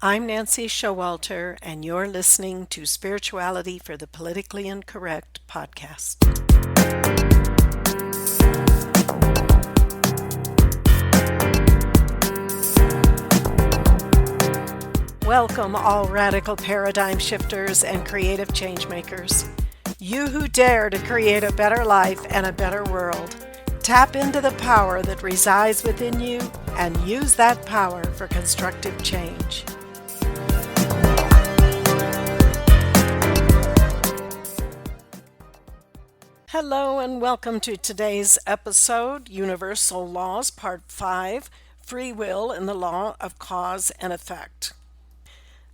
I'm Nancy Showalter, and you're listening to Spirituality for the Politically Incorrect podcast. Welcome, all radical paradigm shifters and creative change makers. You who dare to create a better life and a better world. Tap into the power that resides within you and use that power for constructive change. Hello and welcome to today's episode, Universal Laws, Part 5, Free Will and the Law of Cause and Effect.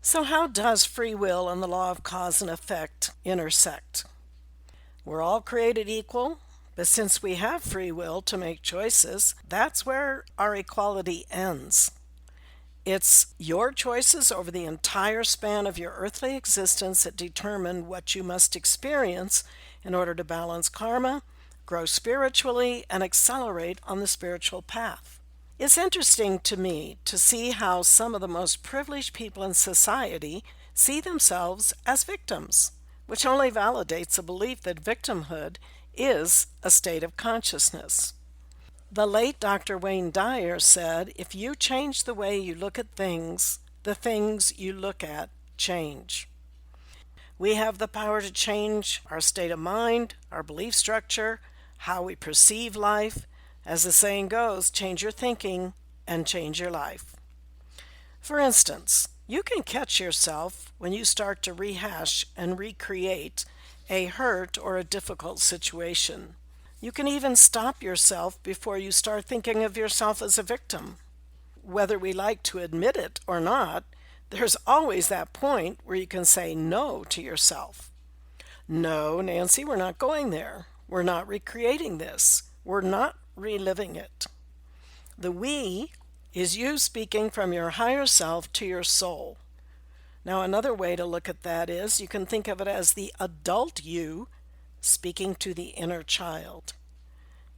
So how does free will and the law of cause and effect intersect? We're all created equal, but since we have free will to make choices, that's where our equality ends. It's your choices over the entire span of your earthly existence that determine what you must experience in order to balance karma, grow spiritually, and accelerate on the spiritual path. It's interesting to me to see how some of the most privileged people in society see themselves as victims, which only validates the belief that victimhood is a state of consciousness. The late Dr. Wayne Dyer said, if you change the way you look at things, the things you look at change. We have the power to change our state of mind, our belief structure, how we perceive life. As the saying goes, change your thinking and change your life. For instance, you can catch yourself when you start to rehash and recreate a hurt or a difficult situation. You can even stop yourself before you start thinking of yourself as a victim. Whether we like to admit it or not, there's always that point where you can say no to yourself. No, Nancy, we're not going there. We're not recreating this. We're not reliving it. The we is you speaking from your higher self to your soul. Now, another way to look at that is you can think of it as the adult you speaking to the inner child.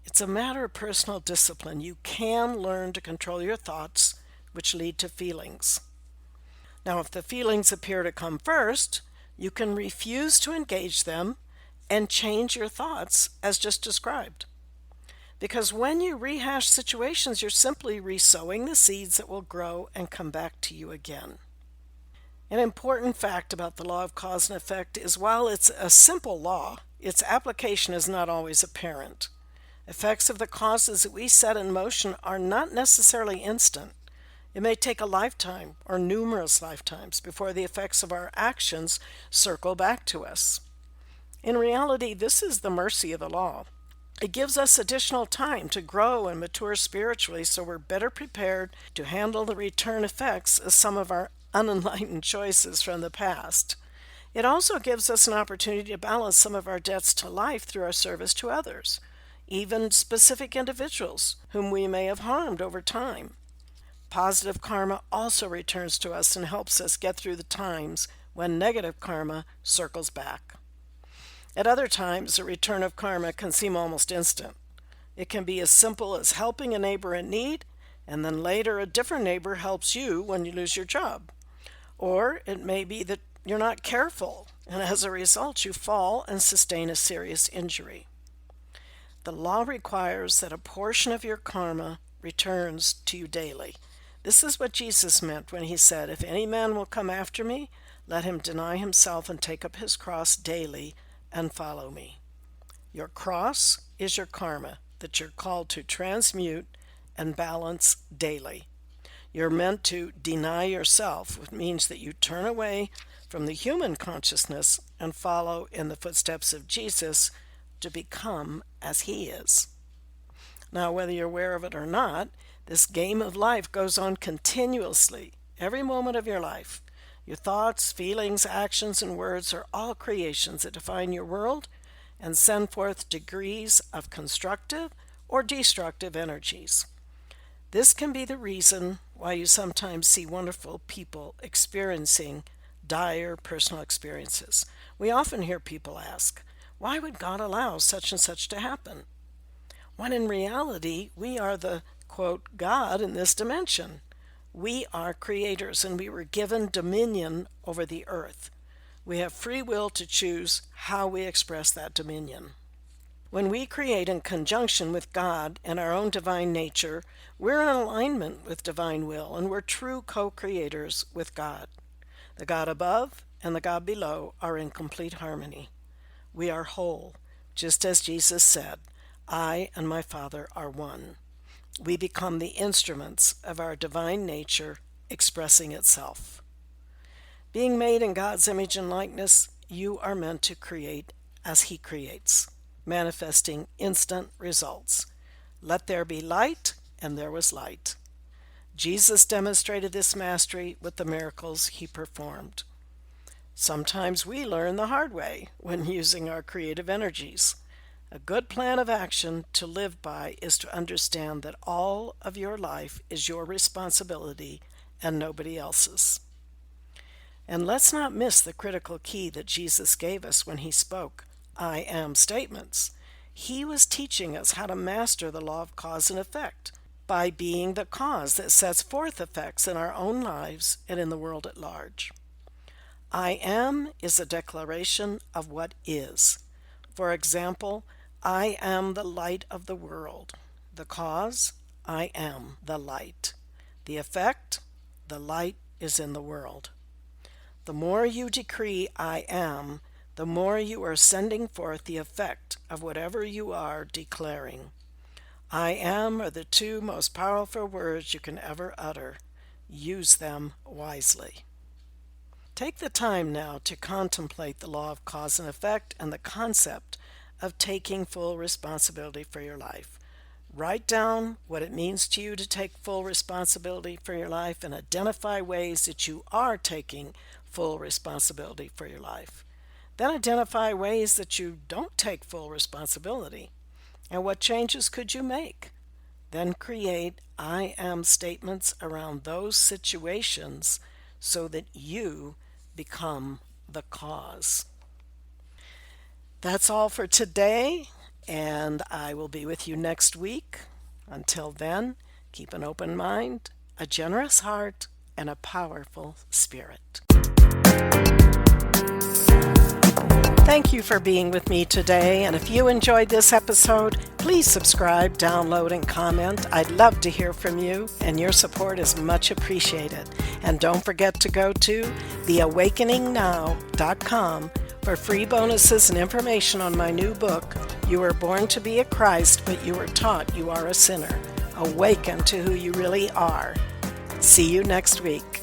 It's a matter of personal discipline. You can learn to control your thoughts, which lead to feelings. Now, if the feelings appear to come first, you can refuse to engage them and change your thoughts as just described. Because when you rehash situations, you're simply resowing the seeds that will grow and come back to you again. An important fact about the law of cause and effect is while it's a simple law, its application is not always apparent. Effects of the causes that we set in motion are not necessarily instant. It may take a lifetime or numerous lifetimes before the effects of our actions circle back to us. In reality, this is the mercy of the law. It gives us additional time to grow and mature spiritually so we're better prepared to handle the return effects of some of our unenlightened choices from the past. It also gives us an opportunity to balance some of our debts to life through our service to others, even specific individuals whom we may have harmed over time. Positive karma also returns to us and helps us get through the times when negative karma circles back. At other times, the return of karma can seem almost instant. It can be as simple as helping a neighbor in need, and then later a different neighbor helps you when you lose your job. Or it may be that you're not careful, and as a result you fall and sustain a serious injury. The law requires that a portion of your karma returns to you daily. This is what Jesus meant when he said, if any man will come after me, let him deny himself and take up his cross daily and follow me. Your cross is your karma that you're called to transmute and balance daily. You're meant to deny yourself, which means that you turn away from the human consciousness and follow in the footsteps of Jesus to become as he is. Now, whether you're aware of it or not, this game of life goes on continuously, every moment of your life. Your thoughts, feelings, actions, and words are all creations that define your world and send forth degrees of constructive or destructive energies. This can be the reason why you sometimes see wonderful people experiencing dire personal experiences. We often hear people ask, why would God allow such and such to happen? When in reality, we are the, quote, God in this dimension. We are creators and we were given dominion over the earth. We have free will to choose how we express that dominion. When we create in conjunction with God and our own divine nature, we're in alignment with divine will and we're true co-creators with God. The God above and the God below are in complete harmony. We are whole, just as Jesus said, "I and my Father are one." We become the instruments of our divine nature expressing itself. Being made in God's image and likeness, you are meant to create as He creates, manifesting instant results. Let there be light, and there was light. Jesus demonstrated this mastery with the miracles He performed. Sometimes we learn the hard way when using our creative energies. A good plan of action to live by is to understand that all of your life is your responsibility and nobody else's. And let's not miss the critical key that Jesus gave us when He spoke "I am" statements. He was teaching us how to master the law of cause and effect by being the cause that sets forth effects in our own lives and in the world at large. I am is a declaration of what is. For example, I am the light of the world. The cause, I am the light. The effect, the light is in the world. The more you decree I am, the more you are sending forth the effect of whatever you are declaring. I am are the two most powerful words you can ever utter. Use them wisely. Take the time now to contemplate the law of cause and effect and the concept of taking full responsibility for your life. Write down what it means to you to take full responsibility for your life and identify ways that you are taking full responsibility for your life. Then identify ways that you don't take full responsibility and what changes could you make. Then create I am statements around those situations so that you become the cause. That's all for today, and I will be with you next week. Until then, keep an open mind, a generous heart, and a powerful spirit. Thank you for being with me today, and if you enjoyed this episode, please subscribe, download, and comment. I'd love to hear from you, and your support is much appreciated. And don't forget to go to theawakeningnow.com for free bonuses and information on my new book, You Were Born to Be a Christ, but You Were Taught You Are a Sinner. Awaken to who you really are. See you next week.